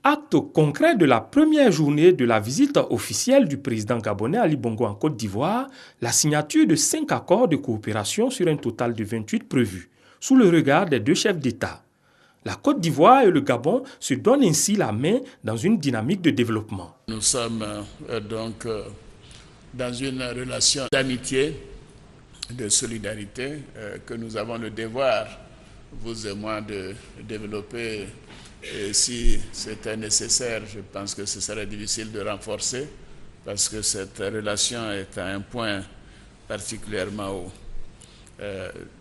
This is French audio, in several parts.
Acte concret de la première journée de la visite officielle du président gabonais Ali Bongo en Côte d'Ivoire, la signature de 5 accords de coopération sur un total de 28 prévus, sous le regard des 2 chefs d'État. La Côte d'Ivoire et le Gabon se donnent ainsi la main dans une dynamique de développement. Nous sommes dans une relation d'amitié, de solidarité que nous avons le devoir, vous et moi, de développer. Et si c'était nécessaire, je pense que ce serait difficile de renforcer parce que cette relation est à un point particulièrement haut.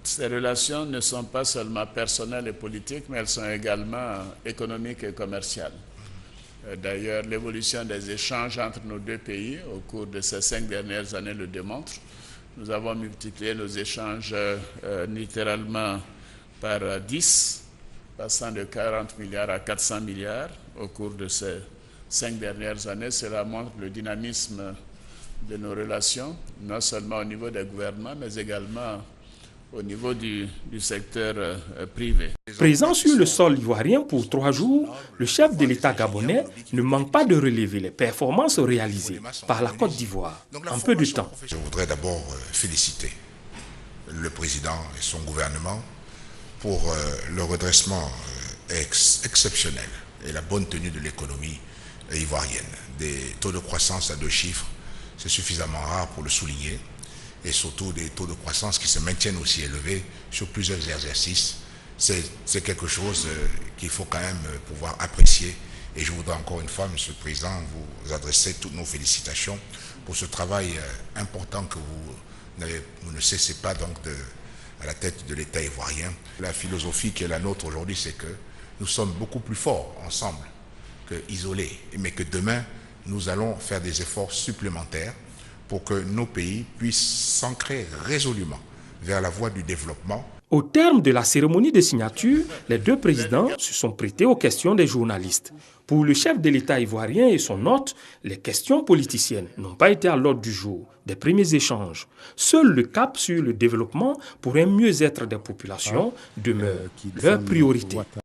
Ces relations ne sont pas seulement personnelles et politiques, mais elles sont également économiques et commerciales. D'ailleurs, l'évolution des échanges entre nos 2 pays au cours de ces 5 dernières années le démontre. Nous avons multiplié nos échanges littéralement par 10, passant de 40 milliards à 400 milliards au cours de ces 5 dernières années. Cela montre le dynamisme de nos relations, non seulement au niveau des gouvernements, mais également au niveau du secteur privé. Présent sur le sol ivoirien pour 3 jours, le chef de l'État gabonais ne manque pas de relever les performances réalisées par la Côte d'Ivoire en peu de temps. Je voudrais d'abord féliciter le président et son gouvernement pour le redressement exceptionnel et la bonne tenue de l'économie ivoirienne. Des taux de croissance à 2 chiffres, c'est suffisamment rare pour le souligner, et surtout des taux de croissance qui se maintiennent aussi élevés sur plusieurs exercices. C'est quelque chose qu'il faut quand même pouvoir apprécier. Et je voudrais encore une fois, Monsieur le Président, vous adresser toutes nos félicitations pour ce travail important que vous ne cessez pas donc à la tête de l'État ivoirien. La philosophie qui est la nôtre aujourd'hui, c'est que nous sommes beaucoup plus forts ensemble qu'isolés, mais que demain, nous allons faire des efforts supplémentaires pour que nos pays puissent s'ancrer résolument vers la voie du développement. Au terme de la cérémonie de signature, les 2 présidents se sont prêtés aux questions des journalistes. Pour le chef de l'État ivoirien et son hôte, les questions politiciennes n'ont pas été à l'ordre du jour des premiers échanges. Seul le cap sur le développement pour un mieux-être des populations demeure leur priorité.